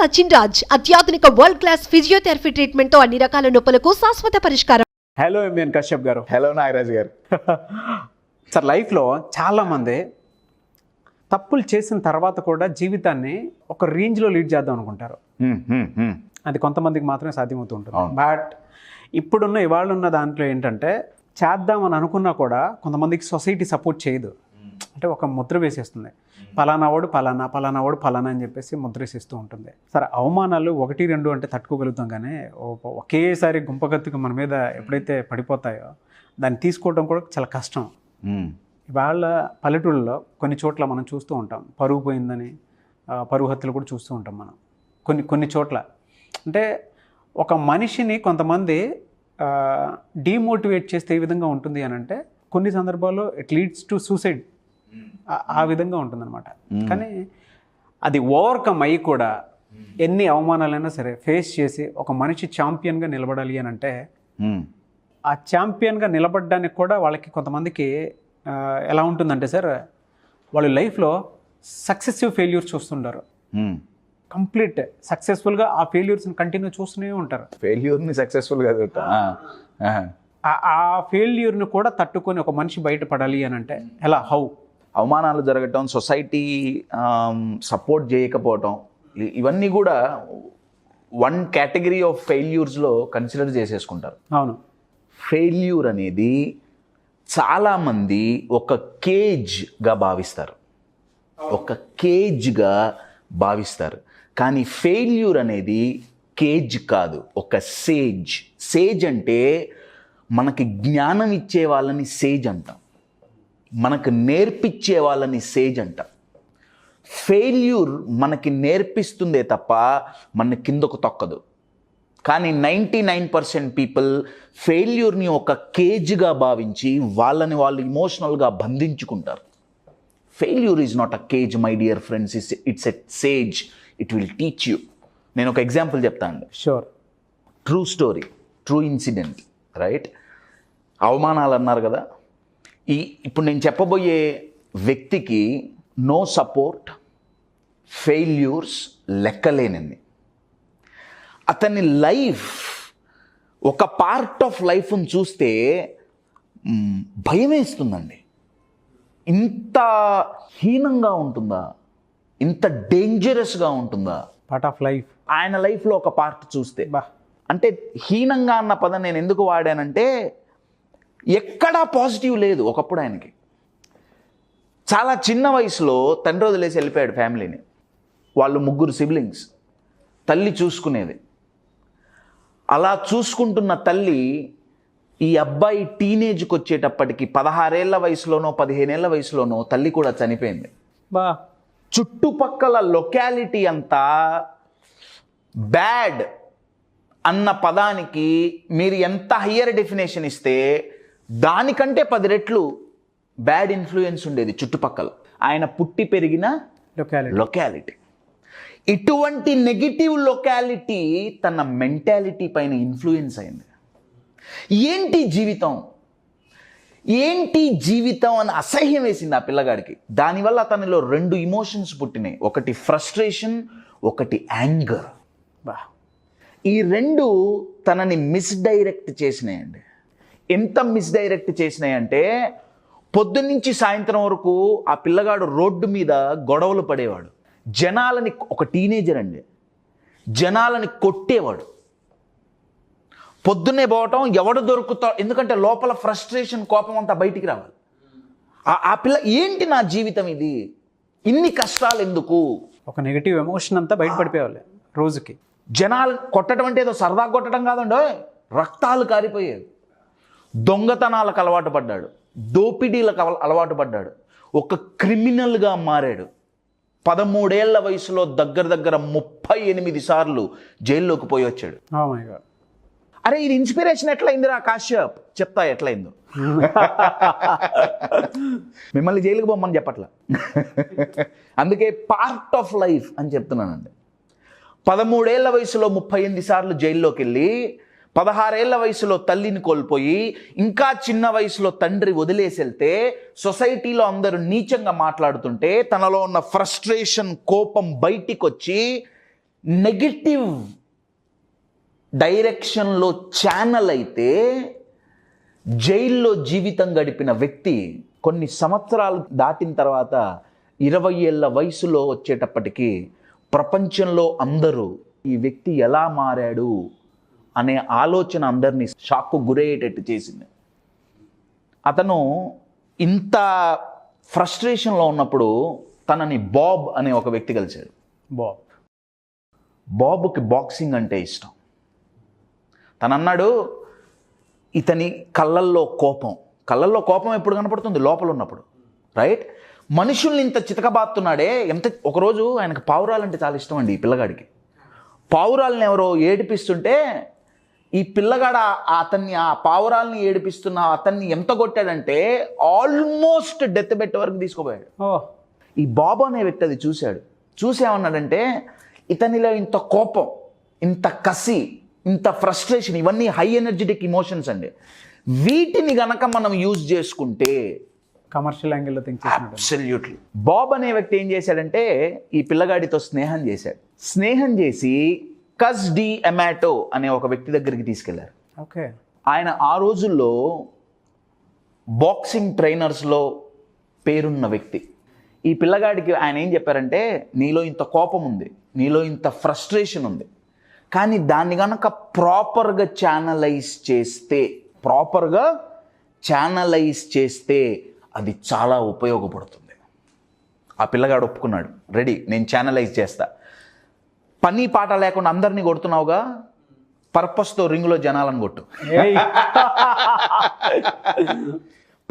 సచిన్ రాజ్ అత్యాధునిక world class physiotherapy treatment తో అన్ని రకాల నొప్పులకు శాశ్వత పరిష్కారం. హలో ఎంఎన్ కశ్యప్ గారు. హలో నాగరాజ్ గారు. సార్, లైఫ్లో చాలామంది తప్పులు చేసిన తర్వాత కూడా జీవితాన్ని ఒక రేంజ్లో లీడ్ చేద్దాం అనుకుంటారు. అది కొంతమందికి మాత్రమే సాధ్యమవుతూ ఉంటుంది. బట్ ఇవాళ ఉన్న దాంట్లో ఏంటంటే, చేద్దామని అనుకున్నా కూడా కొంతమందికి సొసైటీ సపోర్ట్ చేయదు. అంటే ఒక ముద్ర వేసేస్తుంది, పలానా వాడు పలానా, పలానా వాడు పలానా అని చెప్పేసి ముద్ర వేసేస్తూ ఉంటుంది. సరే, అవమానాలు 1-2 అంటే తట్టుకోగలుగుతాం, కానీ ఒకేసారి గుంపగత్తుకు మన మీద ఎప్పుడైతే పడిపోతాయో దాన్ని తీసుకోవడం కూడా చాలా కష్టం. ఇవాళ పల్లెటూళ్ళలో కొన్ని చోట్ల మనం చూస్తూ ఉంటాం, పరుగు పోయిందని పరుగు హత్యలు కూడా చూస్తూ ఉంటాం మనం కొన్ని చోట్ల. అంటే ఒక మనిషిని కొంతమంది డీమోటివేట్ చేస్తే ఏ విధంగా ఉంటుంది అని అంటే, కొన్ని సందర్భాల్లో ఇట్ లీడ్స్ టు సూసైడ్, ఆ విధంగా ఉంటుందన్నమాట. కానీ అది ఓవర్కమ్ అయ్యి కూడా ఎన్ని అవమానాలైనా సరే ఫేస్ చేసి ఒక మనిషి ఛాంపియన్గా నిలబడాలి అని అంటే, ఆ ఛాంపియన్గా నిలబడడానికి కూడా వాళ్ళకి కొంతమందికి ఎలా ఉంటుందంటే సార్, వాళ్ళు లైఫ్లో సక్సెసివ్ ఫెయిల్యూర్స్ చూస్తుంటారు. కంప్లీట్ సక్సెస్ఫుల్గా ఆ ఫెయిల్యూర్స్ని కంటిన్యూ చూస్తూనే ఉంటారు. ఫెయిల్యూర్ని సక్సెస్ఫుల్గా ఆ ఫెయిల్యూర్ని కూడా తట్టుకొని ఒక మనిషి బయటపడాలి అని అంటే ఎలా, హౌ? అవమానాలు జరగటం, సొసైటీ సపోర్ట్ చేయకపోవటం, ఇవన్నీ కూడా వన్ కేటగిరీ ఆఫ్ ఫెయిల్యూర్స్లో కన్సిడర్ చేసేసుకుంటారు. అవును. ఫెయిల్యూర్ అనేది చాలామంది ఒక కేజ్గా భావిస్తారు, కానీ ఫెయిల్యూర్ అనేది కేజ్ కాదు, ఒక సేజ్. సేజ్ అంటే మనకి జ్ఞానం ఇచ్చే వాళ్ళని సేజ్ అంటాం, మనకు నేర్పించే వాళ్ళని సేజ్ అంటాం. ఫెయిల్యూర్ మనకి నేర్పిస్తుందే తప్ప మన కిందకు తొక్కదు. కానీ 99% పీపుల్ ఫెయిల్యూర్ని ఒక కేజ్గా భావించి వాళ్ళని వాళ్ళు ఇమోషనల్గా బంధించుకుంటారు. Failure is not a cage my dear friends, it's a sage. It will teach you. నేను ఒక ఎగ్జాంపుల్ చెప్తాను. Sure. True story, true incident, right? అవమానాలు అన్నారు కదా, ఇప్పుడు నేను చెప్పబోయే వ్యక్తికి నో సపోర్ట్, ఫెయిల్యూర్స్ లెక్కలేనన్ని. అతని లైఫ్, ఒక పార్ట్ ఆఫ్ లైఫ్ని చూస్తే భయం వేస్తుందండి. ఇంత హీనంగా ఉంటుందా, ఇంత డేంజరస్గా ఉంటుందా పార్ట్ ఆఫ్ లైఫ్? ఆయన లైఫ్లో ఒక పార్ట్ చూస్తే. అంటే హీనంగా అన్న పదం నేను ఎందుకు వాడానంటే, ఎక్కడా పాజిటివ్ లేదు. ఒకప్పుడు ఆయనకి చాలా చిన్న వయసులో తండ్రి వదిలేసి వెళ్ళిపోయాడు ఫ్యామిలీని. వాళ్ళు 3 సిబ్లింగ్స్, తల్లి చూసుకునేది. అలా చూసుకుంటున్న తల్లి ఈ అబ్బాయి టీనేజ్కి వచ్చేటప్పటికి 16 ఏళ్ల వయసులోనో 15 ఏళ్ల వయసులోనో తల్లి కూడా చనిపోయింది. చుట్టుపక్కల లొకాలిటీ అంతా బ్యాడ్ అన్న పదానికి మీరు ఎంత హయ్యర్ డెఫినేషన్ ఇస్తే దానికంటే 10 రెట్లు బ్యాడ్ ఇన్ఫ్లుయెన్స్ ఉండేది చుట్టుపక్కల, ఆయన పుట్టి పెరిగిన లొకాలిటీ. ఇటువంటి నెగిటివ్ లొకాలిటీ తన మెంటాలిటీ పైన ఇన్ఫ్లుయెన్స్ అయింది. ఏంటి జీవితం అని అసహ్యం వేసింది ఆ పిల్లగాడికి. దానివల్ల అతనిలో 2 ఇమోషన్స్ పుట్టినాయి, ఒకటి ఫ్రస్ట్రేషన్, ఒకటి యాంగర్. ఈ 2 తనని మిస్డైరెక్ట్ చేసినాయండి. ఎంత మిస్డైరెక్ట్ చేసినాయంటే, పొద్దున్నుంచి సాయంత్రం వరకు ఆ పిల్లగాడు రోడ్డు మీద గొడవలు పడేవాడు, జనాలని, ఒక టీనేజర్ అండి, జనాలని కొట్టేవాడు. పొద్దున్నే పోవటం, ఎవడు దొరుకుతా, ఎందుకంటే లోపల ఫ్రస్ట్రేషన్, కోపం అంతా బయటికి రావాలి. ఆ పిల్ల ఏంటి నా జీవితం ఇది, ఇన్ని కష్టాలు ఎందుకు, ఒక నెగిటివ్ ఎమోషన్ అంతా బయటపడిపోవాలి రోజుకి. జనాలు కొట్టడం అంటే ఏదో సరదా కొట్టడం కాదండి, రక్తాలు కారిపోయేవి. దొంగతనాలకు అలవాటు పడ్డాడు, దోపిడీలకు అలవాటు పడ్డాడు, ఒక క్రిమినల్గా మారాడు. 13 ఏళ్ల వయసులో దగ్గర 38 సార్లు జైల్లోకి పోయి వచ్చాడు. అరే, ఇది ఇన్స్పిరేషన్ ఎట్లయిందిరా కాశ్యప్? చెప్తా ఎట్లయిందో. మిమ్మల్ని జైలుకి పోమని చెప్పట్లా, అందుకే పార్ట్ ఆఫ్ లైఫ్ అని చెప్తున్నానండి. 13 ఏళ్ల వయసులో 38 సార్లు జైల్లోకి వెళ్ళి, 16 ఏళ్ల వయసులో తల్లిని కోల్పోయి, ఇంకా చిన్న వయసులో తండ్రి వదిలేసి వెళ్తే, సొసైటీలో అందరూ నీచంగా మాట్లాడుతుంటే తనలో ఉన్న ఫ్రస్ట్రేషన్, కోపం బయటికి వచ్చి నెగటివ్ డైరెక్షన్లో ఛానల్ అయితే జైల్లో జీవితం గడిపిన వ్యక్తి కొన్ని సంవత్సరాలు దాటిన తర్వాత 20 ఏళ్ల వయసులో వచ్చేటప్పటికి ప్రపంచంలో అందరూ ఈ వ్యక్తి ఎలా మారాడు అనే ఆలోచన అందరినీ షాక్కు గురయ్యేటట్టు చేసింది. అతను ఇంత ఫ్రస్ట్రేషన్లో ఉన్నప్పుడు తనని బాబ్ అనే ఒక వ్యక్తి కలిశాడు. బాబ్కి బాక్సింగ్ అంటే ఇష్టం. తను అన్నాడు, ఇతని కళ్ళల్లో కోపం ఎప్పుడు కనపడుతుంది? లోపల ఉన్నప్పుడు, రైట్? మనుషుల్ని ఇంత చితకబాతున్నాడే. ఒకరోజు ఆయనకు పావురాలంటే చాలా ఇష్టం అండి. ఈ పిల్లగాడికి పావురాలను ఎవరో ఏడిపిస్తుంటే ఈ పిల్లగాడ అతన్ని, ఆ పావురాల్ని ఏడిపిస్తున్న అతన్ని ఎంత కొట్టాడంటే ఆల్మోస్ట్ డెత్ బెడ్ వరకు తీసుకుపోయాడు. ఈ బాబు అనే వ్యక్తి అది చూసేమన్నాడంటే, ఇతనిలో ఇంత కోపం, ఇంత కసి, ఇంత ఫ్రస్ట్రేషన్, ఇవన్నీ హై ఎనర్జెటిక్ ఇమోషన్స్ అండి. వీటిని గనక మనం యూజ్ చేసుకుంటే కమర్షియల్ యాంగిల్లో థింక్ చేసినట్టు. అబ్సల్యూట్లీ. బాబ్ అనే వ్యక్తి ఏం చేశాడంటే ఈ పిల్లగాడితో స్నేహం చేసి కస్ డి అమాటో అనే ఒక వ్యక్తి దగ్గరికి తీసుకెళ్లారు. ఓకే. ఆయన ఆ రోజుల్లో బాక్సింగ్ ట్రైనర్స్లో పేరున్న వ్యక్తి. ఈ పిల్లగాడికి ఆయన ఏం చెప్పారంటే, నీలో ఇంత కోపం ఉంది, నీలో ఇంత ఫ్రస్ట్రేషన్ ఉంది, కానీ దాన్ని కనుక ప్రాపర్గా ఛానలైజ్ చేస్తే అది చాలా ఉపయోగపడుతుంది. ఆ పిల్లగాడు ఒప్పుకున్నాడు, రెడీ, నేను ఛానలైజ్ చేస్తా. పని పాట లేకుండా అందరినీ కొడుతున్నావుగా, పర్పస్తో రింగులో జనాలను కొట్టు.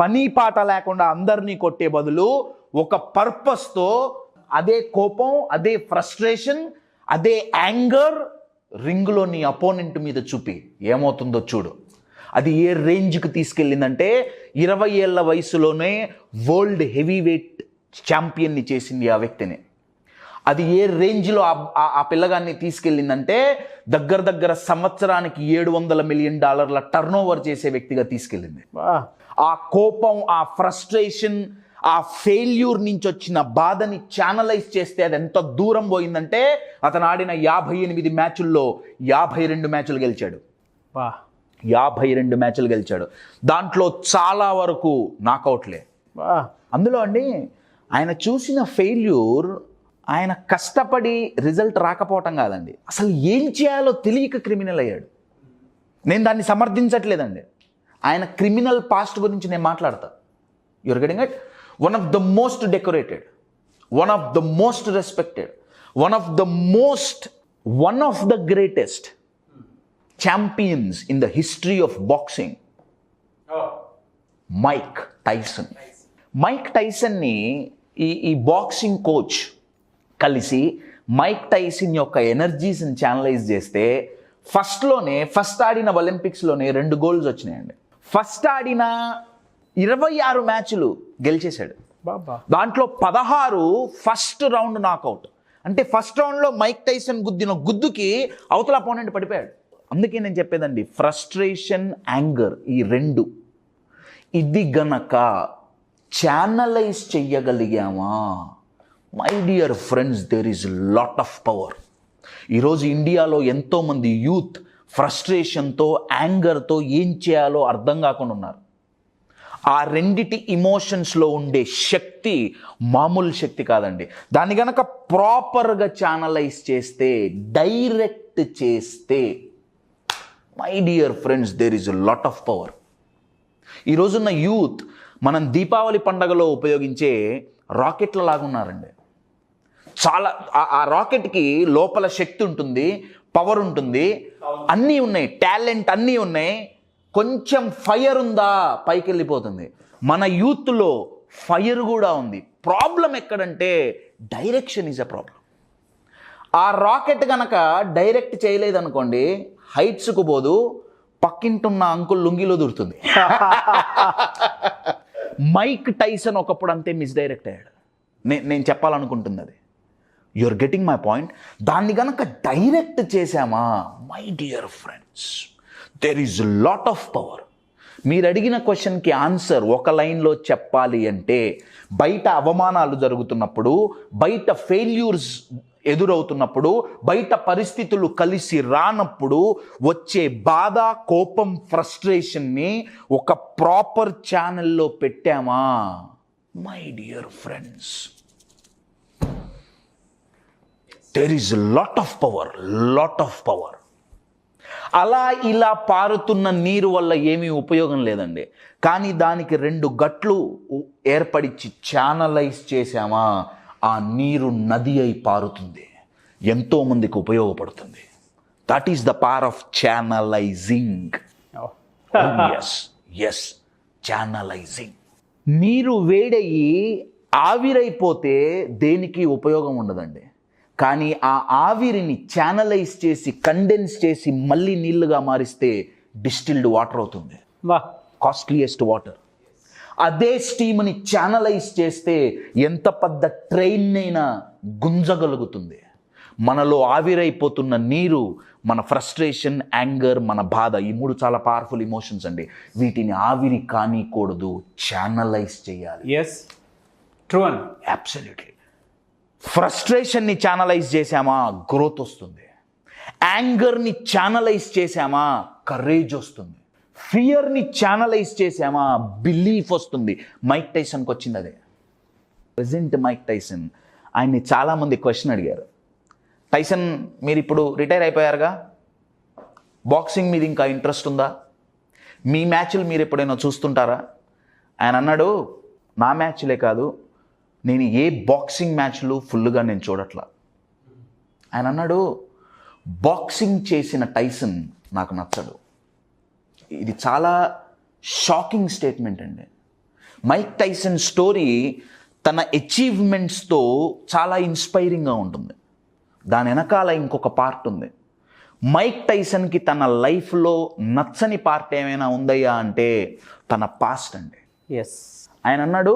పని పాట లేకుండా అందరినీ కొట్టే బదులు ఒక పర్పస్తో అదే కోపం, అదే ఫ్రస్ట్రేషన్, అదే యాంగర్ రింగులో నీ అపోనెంట్ మీద చూపి ఏమవుతుందో చూడు. అది ఏ రేంజ్కి తీసుకెళ్ళిందంటే 20 ఏళ్ల వయసులోనే వరల్డ్ హెవీ వెయిట్ ఛాంపియన్ని చేసింది ఆ వ్యక్తిని. అది ఏ రేంజ్లో ఆ పిల్లగాన్ని తీసుకెళ్ళిందంటే దగ్గర సంవత్సరానికి $700 మిలియన్ టర్నోవర్ చేసే వ్యక్తిగా తీసుకెళ్ళింది. ఆ కోపం, ఆ ఫ్రస్ట్రేషన్, ఆ ఫెయిల్యూర్ నుంచి వచ్చిన బాధని ఛానలైజ్ చేస్తే అది ఎంత దూరం పోయిందంటే అతను ఆడిన 58 మ్యాచుల్లో 52 మ్యాచ్లు గెలిచాడు. 52 మ్యాచ్లు గెలిచాడు. దాంట్లో చాలా వరకు నాకౌట్లే. అందులో అండి ఆయన చూసిన ఫెయిల్యూర్, ఆయన కష్టపడి రిజల్ట్ రాకపోవటం కాదండి, అసలు ఏం చేయాలో తెలియక క్రిమినల్ అయ్యాడు. నేను దాన్ని సమర్థించట్లేదండి. ఆయన క్రిమినల్ పాస్ట్ గురించి నేను మాట్లాడతా. You're getting it? One of the most decorated, one of the most respected, one of the greatest champions in the history of boxing, Mike టైసన్ని ఈ బాక్సింగ్ కోచ్ కలిసి మైక్ టైసన్ యొక్క ఎనర్జీస్ని ఛానలైజ్ చేస్తే first ఆడిన ఒలింపిక్స్లోనే 2 గోల్స్ వచ్చినాయండి. First ఆడిన 26 మ్యాచ్లు గెలిచేశాడు. దాంట్లో 16 ఫస్ట్ రౌండ్ నాకౌట్. అంటే ఫస్ట్ రౌండ్లో మైక్ టైసన్ గుద్దిన గుద్దుకి అవతల అపోనెంట్ పడిపోయాడు. అందుకే నేను చెప్పేదండి, ఫ్రస్ట్రేషన్, యాంగర్, ఈ 2 ఇది గనక ఛానలైజ్ చెయ్యగలిగామా, my dear friends, there is lot of power. ఈరోజు ఇండియాలో ఎంతోమంది యూత్ ఫ్రస్ట్రేషన్తో, యాంగర్తో ఏం చేయాలో అర్థం కాకుండా ఉన్నారు. ఆ రెండిటి ఇమోషన్స్లో ఉండే శక్తి మామూలు శక్తి కాదండి. దాన్ని కనుక ప్రాపర్గా ఛానలైజ్ చేస్తే, డైరెక్ట్ చేస్తే, my dear friends, there is lot of power. ఈరోజున్న యూత్ మనం దీపావళి పండగలో ఉపయోగించే రాకెట్ల లాగా ఉన్నారండి. చాలా ఆ రాకెట్కి లోపల శక్తి ఉంటుంది, పవర్ ఉంటుంది, అన్నీ ఉన్నాయి, టాలెంట్ అన్నీ ఉన్నాయి. కొంచెం ఫైర్ ఉందా పైకి వెళ్ళిపోతుంది. మన యూత్లో ఫైర్ కూడా ఉంది. ప్రాబ్లం ఎక్కడంటే డైరెక్షన్ ఈజ్ అ ప్రాబ్లం. ఆ రాకెట్ కనుక డైరెక్ట్ చేయలేదనుకోండి, హైట్స్కు పోదు, పక్కింటున్న అంకుల్ లుంగిలో దూరుతుంది. మైక్ టైసన్ ఒకప్పుడు అంతే మిస్డైరెక్ట్ అయ్యాడు. నేను చెప్పాలనుకుంటుంది అది. You're getting my point. దాన్ని కనుక డైరెక్ట్ చేశామా, my dear friends, there is lot of power. మీరు అడిగిన క్వశ్చన్కి ఆన్సర్ ఒక లైన్లో చెప్పాలి అంటే, బయట అవమానాలు జరుగుతున్నప్పుడు, బయట ఫెయిల్యూర్స్ ఎదురవుతున్నప్పుడు, బయట పరిస్థితులు కలిసి రానప్పుడు వచ్చే బాధ, కోపం, ఫ్రస్ట్రేషన్ని ఒక ప్రాపర్ ఛానల్లో పెట్టామా, my dear friends, there is lot of power. అలా ఇలా పారుతున్న నీరు వల్ల ఏమీ ఉపయోగం లేదండి. కానీ దానికి 2 గట్లు ఏర్పడిచి ఛానలైజ్ చేశామా, ఆ నీరు నది అయి పారుతుంది, ఎంతోమందికి ఉపయోగపడుతుంది. That is the power of channelising. Yes, channelising. నీరు వేడయ్యి ఆవిరైపోతే దేనికి ఉపయోగం ఉండదండి. కానీ ఆ ఆవిరిని ఛానలైజ్ చేసి, కండెన్స్ చేసి మళ్ళీ నీళ్లుగా మారిస్తే డిస్టిల్డ్ వాటర్ అవుతుంది, కాస్ట్లీయెస్ట్ వాటర్. అదే స్టీమ్ని ఛానలైజ్ చేస్తే ఎంత పెద్ద ట్రైన్ అయినా గుంజగలుగుతుంది. మనలో ఆవిరైపోతున్న నీరు మన ఫ్రస్ట్రేషన్, యాంగర్, మన బాధ, ఈ 3 చాలా పవర్ఫుల్ ఇమోషన్స్ అండి. వీటిని ఆవిరి కానీకూడదు, ఛానలైజ్ చేయాలి. ఎస్, ట్రూ అండి. అబ్సల్యూట్లీ. ఫ్రస్ట్రేషన్ని ఛానలైజ్ చేసామా, గ్రోత్ వస్తుంది. యాంగర్ని ఛానలైజ్ చేసామా, కరేజ్ వస్తుంది. ఫియర్ని ఛానలైజ్ చేసామా, బిలీఫ్ వస్తుంది. మైక్ టైసన్కి వచ్చింది అదే. ప్రెజెంట్ మైక్ టైసన్, ఆయన్ని చాలామంది క్వశ్చన్ అడిగారు, టైసన్ మీరు ఇప్పుడు రిటైర్ అయిపోయారుగా, బాక్సింగ్ మీద ఇంకా ఇంట్రెస్ట్ ఉందా, మీ మ్యాచ్లు మీరు ఎప్పుడైనా చూస్తుంటారా? ఆయన అన్నాడు, నా మ్యాచ్లే కాదు, నేను ఏ బాక్సింగ్ మ్యాచ్లు ఫుల్గా నేను చూడట్లా. ఆయన అన్నాడు, బాక్సింగ్ చేసిన టైసన్ నాకు నచ్చడు. ఇది చాలా షాకింగ్ స్టేట్మెంట్ అండి. మైక్ టైసన్ స్టోరీ తన అచీవ్మెంట్స్తో చాలా ఇన్స్పైరింగ్గా ఉంటుంది. దాని వెనకాల ఇంకొక పార్ట్ ఉంది. మైక్ టైసన్కి తన లైఫ్లో నచ్చని పార్ట్ ఏమైనా ఉందయ్యా అంటే తన పాస్ట్ అండి. ఎస్, ఆయన అన్నాడు,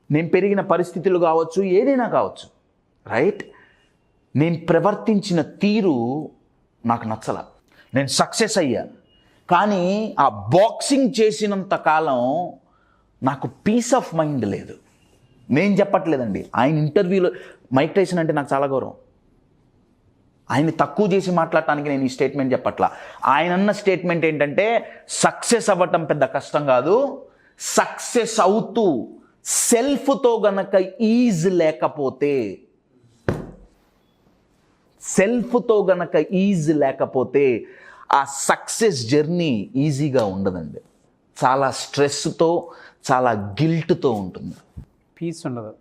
నేను పెరిగిన పరిస్థితులు కావచ్చు, ఏదైనా కావచ్చు, రైట్, నేను ప్రవర్తించిన తీరు నాకు నచ్చల. నేను సక్సెస్ అయ్యా, కానీ ఆ బాక్సింగ్ చేసినంత కాలం నాకు పీస్ ఆఫ్ మైండ్ లేదు. నేను చెప్పట్లేదండి, ఆయన ఇంటర్వ్యూలో మైక్ టైసన్ అంటే నాకు చాలా గౌరవం. ఆయన్ని తక్కువ చేసి మాట్లాడటానికి నేను ఈ స్టేట్మెంట్ చెప్పట్లా. ఆయన అన్న స్టేట్మెంట్ ఏంటంటే, సక్సెస్ అవ్వటం పెద్ద కష్టం కాదు, సక్సెస్ అవుతూ సెల్ఫ్తో గనక ఈజ్ లేకపోతే ఆ సక్సెస్ జర్నీ ఈజీగా ఉండదండి. చాలా స్ట్రెస్తో, చాలా గిల్ట్తో ఉంటుంది. పీస్ ఉండదు.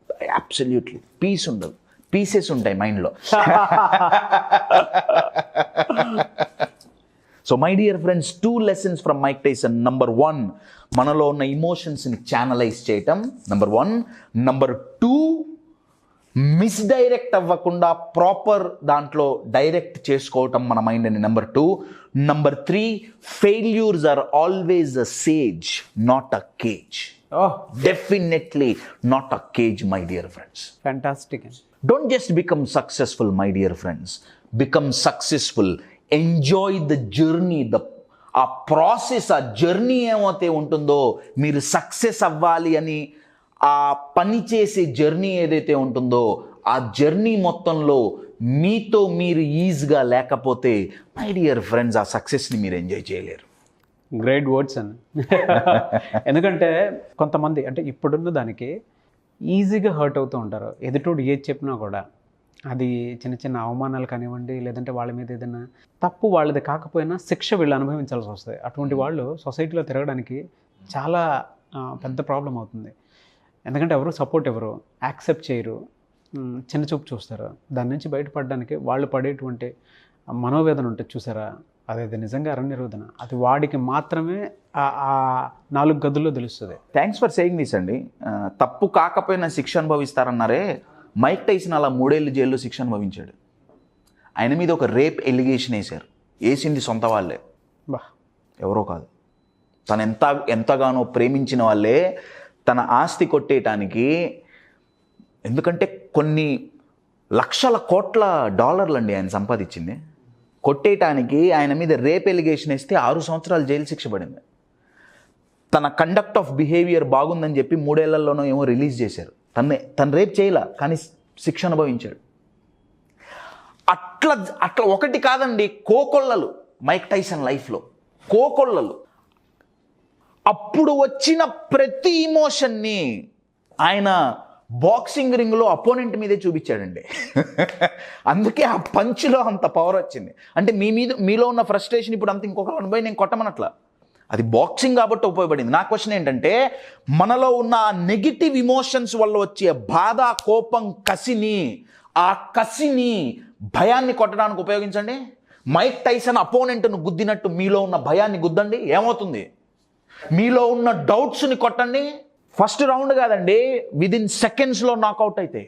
అబ్సల్యూట్లీ పీస్ ఉండదు. పీసెస్ ఉంటాయి మైండ్లో. So my dear friends, 2 lessons from Mike Tyson. Number 1, మనలో ఉన్న ఇమోషన్స్ని ఛానలైజ్ చేయటం. నంబర్ 1. నంబర్ 2, మిస్డైరెక్ట్ అవ్వకుండా ప్రాపర్ దాంట్లో డైరెక్ట్ చేసుకోవటం మన మైండ్ని. Number 2. Number 3, failures are always a sage, not a cage. Definitely not a cage, my dear friends. Fantastic. Don't just become successful, my dear friends. Become successful. Enjoy the journey. ఆ process, ఆ journey ఏమైతే ఉంటుందో, మీరు success అవ్వాలి అని ఆ పని చేసే జర్నీ ఏదైతే ఉంటుందో, ఆ జర్నీ మొత్తంలో మీతో మీరు ఈజీగా లేకపోతే, మై డియర్ ఫ్రెండ్స్, ఆ సక్సెస్ని మీరు ఎంజాయ్ చేయలేరు. గ్రేట్ వర్డ్స్ అండి. ఎందుకంటే కొంతమంది అంటే ఇప్పుడున్న దానికి ఈజీగా హర్ట్ అవుతూ ఉంటారు. ఎదుటోడు ఏది చెప్పినా కూడా అది చిన్న చిన్న అవమానాలు కానివ్వండి, లేదంటే వాళ్ళ మీద ఏదైనా తప్పు వాళ్ళది కాకపోయినా శిక్ష వీళ్ళు అనుభవించాల్సి వస్తుంది. అటువంటి వాళ్ళు సొసైటీలో తిరగడానికి చాలా పెద్ద ప్రాబ్లం అవుతుంది. ఎందుకంటే ఎవరు సపోర్ట్ ఎవరు యాక్సెప్ట్ చేయరు, చిన్న చూపు చూస్తారు. దాని నుంచి బయటపడడానికి వాళ్ళు పడేటువంటి మనోవేదన ఉంటుంది చూసారా, అదే నిజంగా అరణ్యరోధన. అది వాడికి మాత్రమే ఆ 4 గదుల్లో తెలుస్తుంది. థ్యాంక్స్ ఫర్ సేయింగ్ దిస్ అండి. తప్పు కాకపోయినా శిక్ష అనుభవిస్తారన్నారే, మైక్ టైసన్ అలా 3 ఏళ్ళు జైల్లో శిక్ష అనుభవించాడు. ఆయన మీద ఒక రేప్ ఎలిగేషన్ వేశారు. వేసింది సొంత వాళ్ళే, ఎవరో కాదు. తను ఎంతగానో ప్రేమించిన వాళ్ళే తన ఆస్తి కొట్టేయటానికి, ఎందుకంటే కొన్ని లక్షల కోట్ల డాలర్లు అండి ఆయన సంపాదించింది, కొట్టేయటానికి ఆయన మీద రేప్ ఎలిగేషన్ వేస్తే 6 సంవత్సరాలు జైలు శిక్ష పడింది. తన కండక్ట్ ఆఫ్ బిహేవియర్ బాగుందని చెప్పి 3 ఏళ్లలోనో ఏమో రిలీజ్ చేశారు. తను రేప్ చేయలే, కానీ శిక్ష అనుభవించాడు. అట్లా అట్లా ఒకటి కాదండి, కోకొల్లలు మైక్ టైసన్ లైఫ్లో కోకొల్లలు. అప్పుడు వచ్చిన ప్రతి ఇమోషన్ని ఆయన బాక్సింగ్ రింగ్లో అపోనెంట్ మీదే చూపించాడండి. అందుకే ఆ పంచ్లో అంత పవర్ వచ్చింది. అంటే మీలో ఉన్న ఫ్రస్ట్రేషన్ ఇప్పుడు అంత ఇంకొకరు అనుభవం నేను కొట్టమనట్లా, అది బాక్సింగ్ కాబట్టి ఉపయోగపడింది. నా క్వశ్చన్ ఏంటంటే, మనలో ఉన్న ఆ నెగిటివ్ ఇమోషన్స్ వల్ల వచ్చే బాధ, కోపం, ఆ కసిని భయాన్ని కొట్టడానికి ఉపయోగించండి. మైక్ టైసన్ అపోనెంట్ను గుద్దినట్టు మీలో ఉన్న భయాన్ని గుద్దండి, ఏమవుతుంది? మీలో ఉన్న డౌట్స్ని కొట్టండి. ఫస్ట్ రౌండ్ కాదండి, విదిన్ సెకండ్స్లో నాకౌట్ అయితే